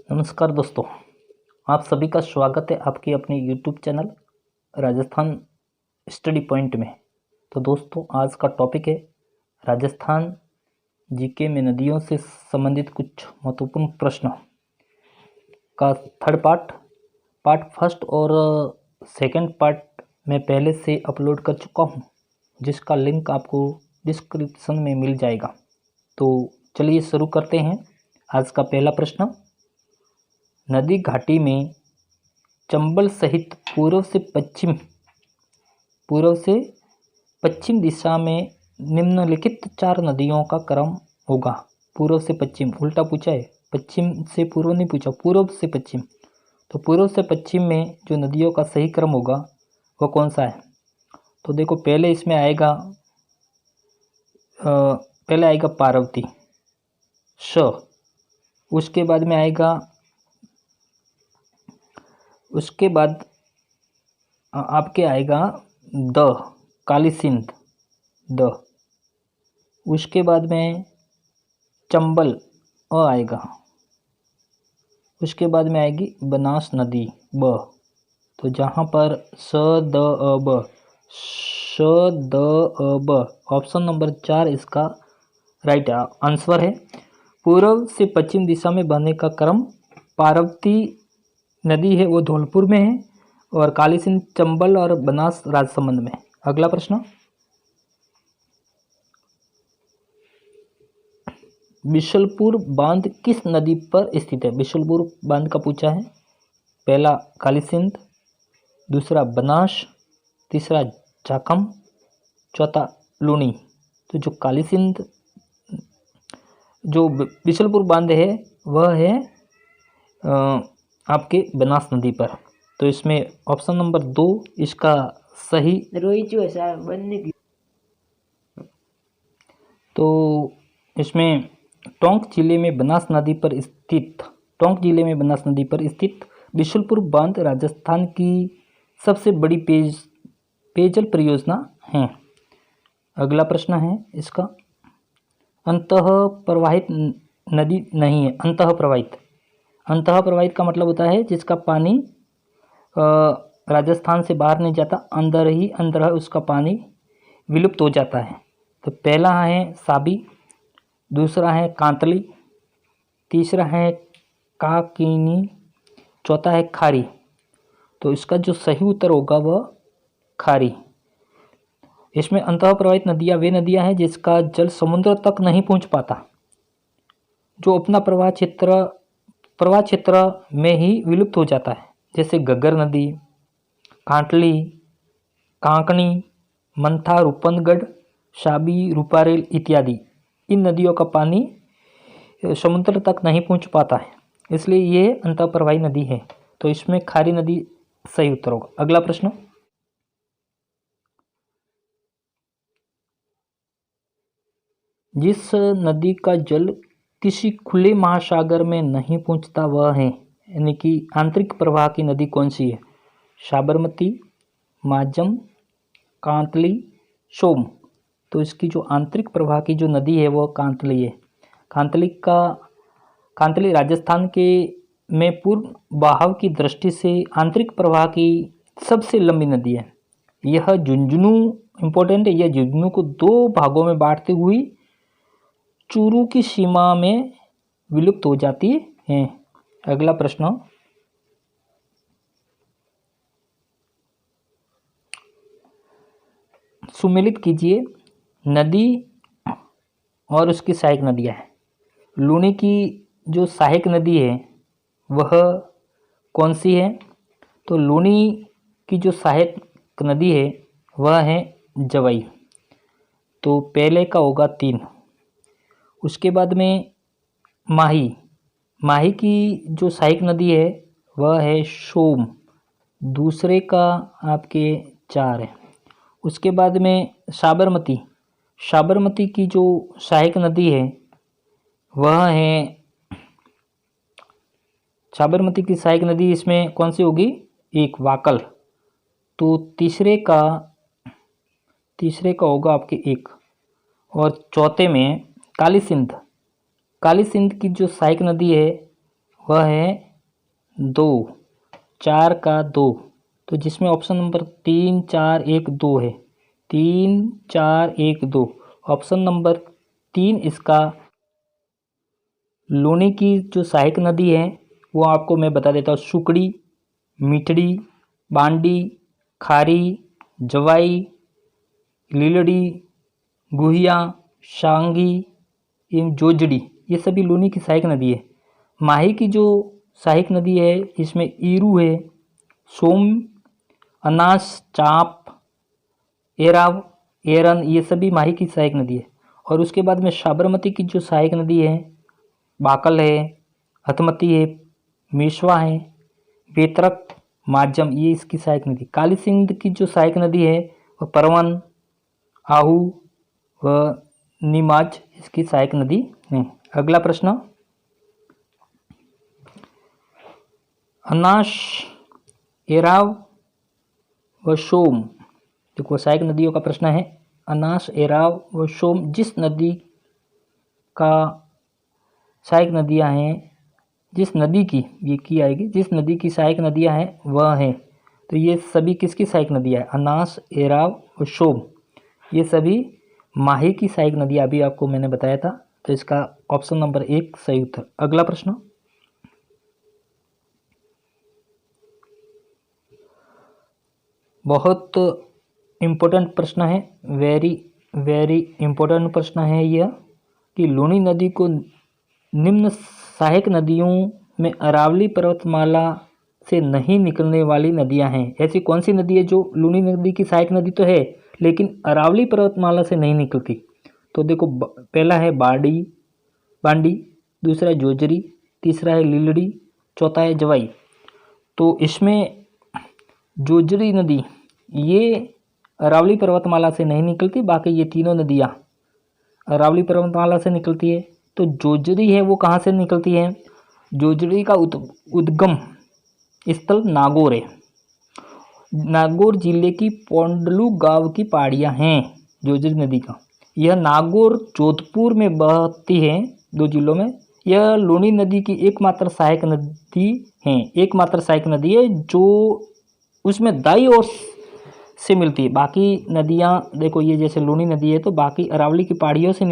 नमस्कार दोस्तों, आप सभी का स्वागत है आपके अपने YouTube channel Rajasthan study point में। तो दोस्तों, आज का टॉपिक है राजस्थान जीके में नदियों से संबंधित कुछ महत्वपूर्ण प्रश्न का थर्ड पार्ट फर्स्ट और सेकंड पार्ट मैं पहले से अपलोड कर चुका हूं, जिसका लिंक आपको डिस्क्रिप्शन में मिल जाएगा। तो चलिए शुरू करते हैं। आज का पहला प्रश्न, नदी घाटी में चंबल सहित पूर्व से पश्चिम दिशा में निम्नलिखित 4 नदियों का क्रम होगा। पूर्व से पश्चिम, उल्टा पूछा है, पश्चिम से पूर्व नहीं पूछा, पूर्व से पश्चिम। तो पूर्व से पश्चिम में जो नदियों का सही क्रम होगा वो कौन सा है? तो देखो, पहले इसमें आएगा पार्वती श, उसके बाद आपके आएगा द, काली सिंध द। उसके बाद में चंबल आएगा। उसके बाद में आएगी बनास नदी ब। तो जहाँ पर स द अ ब, ऑप्शन नंबर 4 इसका राइट आंसर है। पूर्व से पश्चिम दिशा में बहने का क्रम पार्वती नदी है वो धौलपुर में है, और काली सिंध चंबल और बनास राजसमंद में। अगला प्रश्न, बिशलपुर बांध किस नदी पर स्थित है? बिशलपुर बांध का पूछा है। पहला काली सिंध, दूसरा बनास, तीसरा जाखम, चौथा लूनी। तो जो काली सिंध, जो बिशलपुर बांध है वह है आपके बनास नदी पर। तो इसमें ऑप्शन नंबर 2 इसका सही। तो इसमें टोंक जिले में बनास नदी पर स्थित बिशुलपुर बांध राजस्थान की सबसे बड़ी पेयजल परियोजना है। अगला प्रश्न है इसका, अंतः प्रवाहित नदी नहीं है। अंतः प्रवाहित का मतलब होता है जिसका पानी राजस्थान से बाहर नहीं जाता, अंदर उसका पानी विलुप्त हो जाता है। तो पहला है साबी, दूसरा है कांतली, तीसरा है काकिनी, चौथा है खारी। तो इसका जो सही उत्तर होगा वह खारी। इसमें अंतः प्रवाहित नदियाँ वे नदियाँ हैं जिसका जल समुद्र तक नहीं पहुँच पाता, जो अपना प्रवाह क्षेत्र में ही विलुप्त हो जाता है, जैसे घग्गर नदी, कांटली, कांकनी, मंथा, रूपनगढ़, साबी, रूपारेल इत्यादि। इन नदियों का पानी समुद्र तक नहीं पहुंच पाता है, इसलिए ये अंतःप्रवाही नदी है। तो इसमें खारी नदी सही उत्तर होगा। अगला प्रश्न, जिस नदी का जल किसी खुले महासागर में नहीं पहुंचता वह है, यानी कि आंतरिक प्रवाह की नदी कौन सी है? साबरमती, माजम, कांतली, सोम। तो इसकी जो आंतरिक प्रवाह की जो नदी है वो कांतली है। कांतली राजस्थान के में पूर्व बहाव की दृष्टि से आंतरिक प्रवाह की सबसे लंबी नदी है। यह झुंझुनू, इंपॉर्टेंट है, यह झुंझुनू को 2 भागों में बांटते हुई चूरू की सीमा में विलुप्त हो जाती है। अगला प्रश्न, सुमेलित कीजिए नदी और उसकी सहायक नदियाँ हैं। लूनी की जो सहायक नदी है वह कौन सी है? तो लूनी की जो सहायक नदी है वह है जवई। तो पहले का होगा 3। उसके बाद में माही की जो सहायक नदी है वह है सोम, दूसरे का आपके 4 है। उसके बाद में साबरमती की जो सहायक नदी है वह है, साबरमती की सहायक नदी इसमें कौन सी होगी? 1 वाकल। तो तीसरे का होगा आपके 1, और चौथे में काली सिंध की जो सहायक नदी है वह है 2, 4 का 2, तो जिसमें ऑप्शन नंबर 3, 4, 1, 2 है। 3, 4, 1, 2 ऑप्शन नंबर 3 इसका लूनी की जो सहायक नदी है वो आपको मैं बता देता हूँ। सुकड़ी, मिठड़ी, बांडी, खारी, जवाई, लीलड़ी, गुहिया, शांगी, एवं जोजड़ी, ये सभी लूनी की सहायक नदी है। माही की जो सहायक नदी है इसमें ईरू है, सोम, अनास, चाप, एराव, एरन, ये सभी माही की सहायक नदी है। और उसके बाद में साबरमती की जो सहायक नदी है बाकल है, हथमती है, मेशवा है, बेतरक, माजम, ये इसकी सहायक नदी। काली सिंध की जो सहायक नदी है वह परवन, आहू व नीमाज इसकी सहायक नदी है। अगला प्रश्न, अनास, एराव व सोम, देखो सहायक नदियों का प्रश्न है। अनास, एराव व सोम जिस नदी का सहायक नदियां हैं, जिस नदी की ये की आएगी, जिस नदी की सहायक नदियां हैं वह हैं, तो ये सभी किसकी सहायक नदियां हैं? अनास, एराव और सोम, ये सभी माही की सहायक नदियां अभी आपको मैंने बताया था, तो इसका ऑप्शन नंबर 1 सही उत्तर। अगला प्रश्न, बहुत इम्पोर्टेंट प्रश्न है, वेरी वेरी इम्पोर्टेंट प्रश्न है यह, कि लूनी नदी को निम्न सहायक नदियों में अरावली पर्वतमाला से नहीं निकलने वाली नदियां हैं। ऐसी कौन सी नदी है जो लूनी नदी की सहायक नदी तो है लेकिन अरावली पर्वतमाला से नहीं निकलती? तो देखो, पहला है बांडी, दूसरा है जोजरी, तीसरा है लीलड़ी, चौथा है जवाई। तो इसमें जोजरी नदी ये अरावली पर्वतमाला से नहीं निकलती, बाकी ये तीनों नदियाँ अरावली पर्वतमाला से निकलती है। तो जोजरी है वो कहाँ से निकलती है? जोजरी का उद्गम स्थल नागौर है। नागौर जिले की पोंडलू गांव की पहाड़ियाँ हैं जोजरी नदी का। यह नागौर जोधपुर में बहती है, 2 जिलों में। यह लूनी नदी की एकमात्र सहायक नदी है, एकमात्र सहायक नदी है जो उसमें दाई ओर से मिलती है। बाकी नदियाँ देखो, ये जैसे लूनी नदी है तो बाकी अरावली की पहाड़ियों से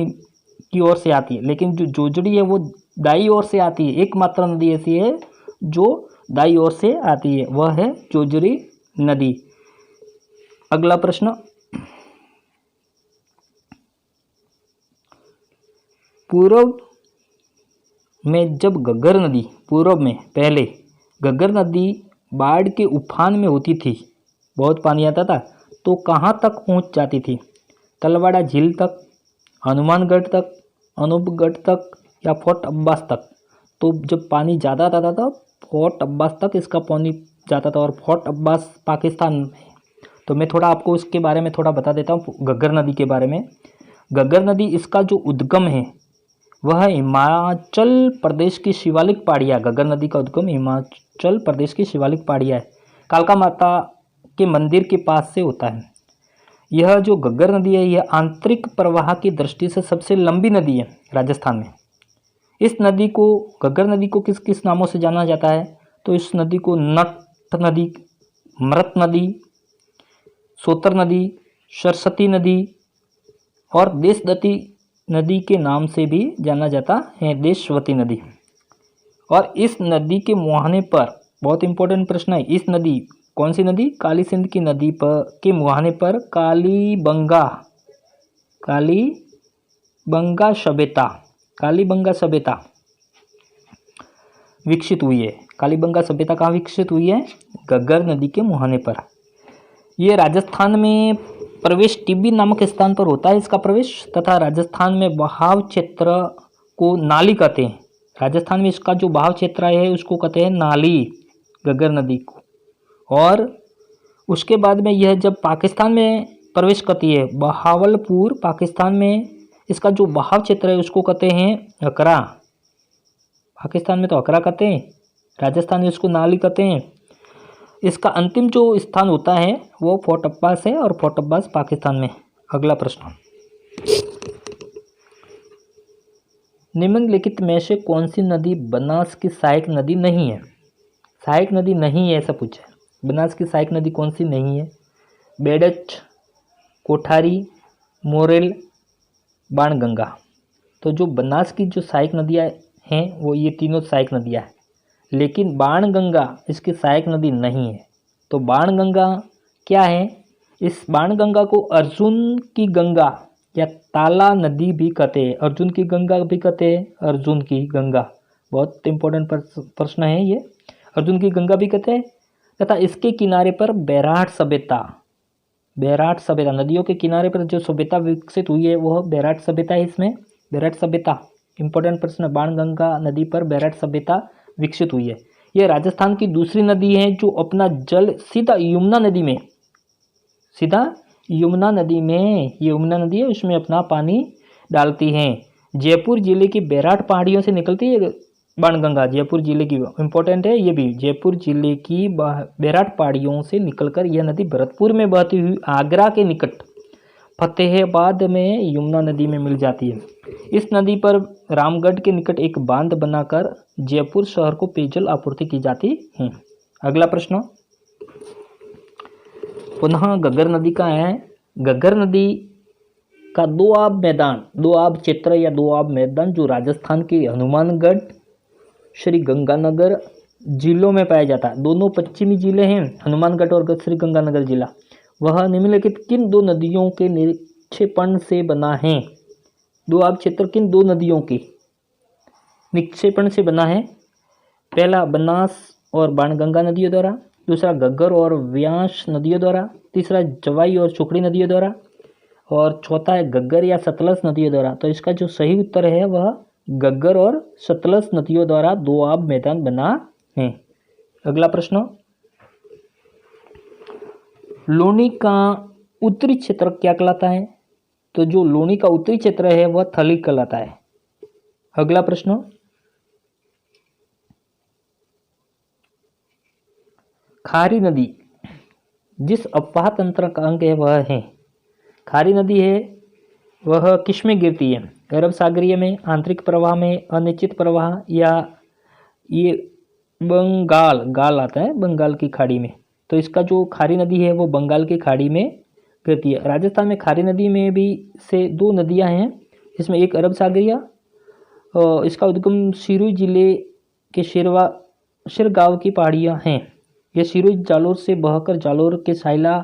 की ओर से आती है, लेकिन जो जोजड़ी है वो दाई ओर से आती है। एकमात्र नदी ऐसी है जो दाई ओर से आती है, वह है जोजड़ी नदी। अगला प्रश्न, पूर्व में जब घग्गर नदी, पूर्व में पहले घग्गर नदी बाढ़ के उफान में होती थी, बहुत पानी आता था, तो कहाँ तक पहुँच जाती थी? तलवाड़ा झील तक, हनुमानगढ़ तक, अनूपगढ़ तक या फोर्ट अब्बास तक? तो जब पानी ज़्यादा आता था फोर्ट अब्बास तक इसका पानी जाता था, और फोर्ट अब्बास पाकिस्तान में। तो मैं थोड़ा आपको इसके बारे में थोड़ा बता देता हूँ, घग्गर नदी के बारे में। घग्गर नदी इसका जो उद्गम है वह हिमाचल प्रदेश की शिवालिक पहाड़ियाँ, घग्गर नदी का उद्गम हिमाचल प्रदेश की शिवालिक पहाड़ियाँ है, कालका माता के मंदिर के पास से होता है। यह जो घग्गर नदी है यह आंतरिक प्रवाह की दृष्टि से सबसे लंबी नदी है राजस्थान में। इस नदी को, घग्गर नदी को किस किस नामों से जाना जाता है? तो इस नदी को नट नदी, मृत नदी, सोतर नदी, सरस्वती नदी और देशवती नदी के नाम से भी जाना जाता है, देशवती नदी। और इस नदी के मुहाने पर, बहुत इंपॉर्टेंट प्रश्न है, इस नदी, कौन सी नदी? काली सिंध की नदी पर के मुहाने पर कालीबंगा सभ्यता विकसित हुई है। कालीबंगा सभ्यता कहाँ विकसित हुई है? घग्गर नदी के मुहाने पर। ये राजस्थान में प्रवेश टिब्बी नामक स्थान पर होता है इसका प्रवेश, तथा राजस्थान में बहाव क्षेत्र को नाली कहते हैं। राजस्थान में इसका जो बहाव क्षेत्र है उसको कहते हैं नाली, घग्गर नदी को। और उसके बाद में यह जब पाकिस्तान में प्रवेश करती है, बहावलपुर पाकिस्तान में, इसका जो बहाव क्षेत्र है उसको कहते हैं अकरा। पाकिस्तान में तो अकरा कहते हैं, राजस्थान में इसको नाली कहते हैं। इसका अंतिम जो स्थान होता है वो फोर्ट अब्बास है, और फोर्ट अब्बास पाकिस्तान में। अगला प्रश्न, निम्नलिखित में से कौन सी नदी बनास की सहायक नदी नहीं है? सहायक नदी नहीं है ऐसा पूछा है। बनास की सहायक नदी कौन सी नहीं है? बेडच, कोठारी, मोरेल, बाणगंगा। तो जो बनास की जो सहायक नदियाँ हैं वो ये तीनों सहायक नदियाँ हैं, लेकिन बाणगंगा इसकी सहायक नदी नहीं है। तो बाणगंगा क्या है? इस बाणगंगा को अर्जुन की गंगा या ताला नदी भी कहते हैं। अर्जुन की गंगा भी कहते हैं, अर्जुन की गंगा, बहुत इंपॉर्टेंट प्रश्न है ये। अर्जुन की गंगा भी कहते हैं। तथा इसके किनारे पर बैराट सभ्यता, बैराट सभ्यता, नदियों के किनारे पर जो सभ्यता विकसित हुई है वह बैराट सभ्यता है। इसमें बैराट सभ्यता इंपॉर्टेंट प्रश्न, बाणगंगा नदी पर बैराट सभ्यता विकसित हुई है। यह राजस्थान की दूसरी नदी है जो अपना जल सीधा यमुना नदी में, सीधा यमुना नदी में, यमुना नदी है उसमें अपना पानी डालती हैं। जयपुर जिले की बैराट पहाड़ियों से निकलती है बाणगंगा, जयपुर जिले की, इंपॉर्टेंट है ये भी। जयपुर जिले की बैराट पहाड़ियों से निकलकर यह नदी भरतपुर में बहती हुई आगरा के निकट फतेहाबाद में यमुना नदी में मिल जाती है। इस नदी पर रामगढ़ के निकट एक बांध बनाकर जयपुर शहर को पेयजल आपूर्ति की जाती है। अगला प्रश्न, पुनः घग्गर नदी का है। घग्गर नदी का दोआब मैदान, दोआब क्षेत्र या दोआब मैदान जो राजस्थान के हनुमानगढ़, श्री गंगानगर जिलों में पाया जाता है। दोनों पश्चिमी जिले हैं, हनुमानगढ़ और श्री गंगानगर जिला। वह निम्नलिखित किन दो नदियों के निक्षेपण से बना है? दोआब क्षेत्र किन दो नदियों के निक्षेपण से बना है? पहला बनास और बाणगंगा नदियों द्वारा, दूसरा घग्गर और व्यास नदियों द्वारा, तीसरा जवाई और सुखड़ी नदियों द्वारा, और चौथा है घग्गर या सतलज नदियों द्वारा। तो इसका जो सही उत्तर है वह घग्गर और सतलज नदियों द्वारा दोआब मैदान बना है। अगला प्रश्न, लूनी का उत्तरी क्षेत्र क्या कहलाता है? तो जो लूनी का उत्तरी क्षेत्र है वह थली कहलाता है। अगला प्रश्न, खारी नदी जिस अपवाह तंत्र का अंग है वह है, खारी नदी है वह किस में गिरती है? अरब सागरीय में, आंतरिक प्रवाह में, अनिश्चित प्रवाह, या ये बंगाल, गाल आता है बंगाल की खाड़ी में। तो इसका जो खारी नदी है वो बंगाल की खाड़ी में गिरती है। राजस्थान में खारी नदी में भी से दो नदियां हैं, जिसमें एक अरब सागरीय, इसका उद्गम सिरोही जिले के शिरगांव की पहाड़ियाँ हैं। यह सिरोही जालोर से बहकर जालोर के साइला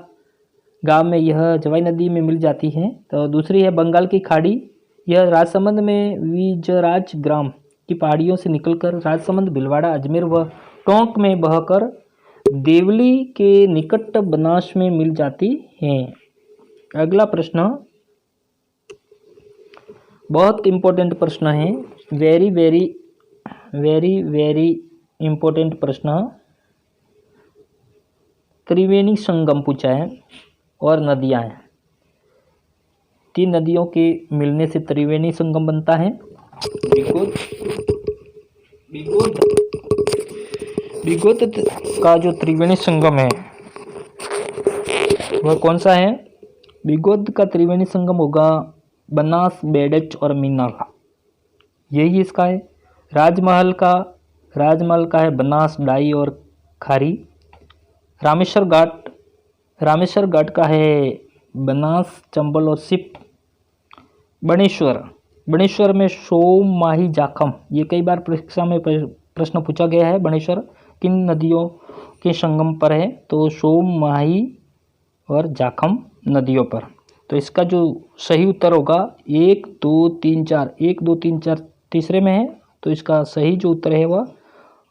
गांव में यह जवाई नदी में मिल जाती है। तो दूसरी है बंगाल की खाड़ी, यह राजसमंद में विजराज ग्राम की पहाड़ियों से निकलकर राजसमंद, भिलवाड़ा, अजमेर व टोंक में बहकर देवली के निकट बनास में मिल जाती है। अगला प्रश्न बहुत इंपॉर्टेंट प्रश्न है, very very very very important प्रश्न। त्रिवेणी संगम पूछा है और नदियां हैं। तीन नदियों के मिलने से त्रिवेणी संगम बनता है। बिगोद का जो त्रिवेणी संगम है वह कौन सा है? बिगोद का त्रिवेणी संगम होगा बनास, बेडच और मीना का, यही इसका है। राजमहल का है बनास, डाई और खारी। रामेश्वर घाट का है बनास, चंबल और सिप। बणेश्वर में सोम, माही, जाखम, ये कई बार परीक्षा में प्रश्न पूछा गया है। बणेश्वर किन नदियों के संगम पर है? तो सोम, माही और जाखम नदियों पर। तो इसका जो सही उत्तर होगा 1 2 3 4, 1 2 3 4 तीसरे में है। तो इसका सही जो उत्तर है वह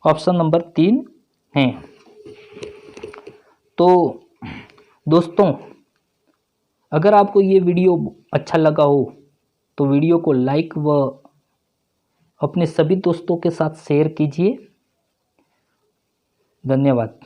ऑप्शन नंबर 3 है। तो दोस्तों, अगर आपको ये वीडियो अच्छा लगा हो तो वीडियो को लाइक व अपने सभी दोस्तों के साथ शेयर कीजिए। धन्यवाद।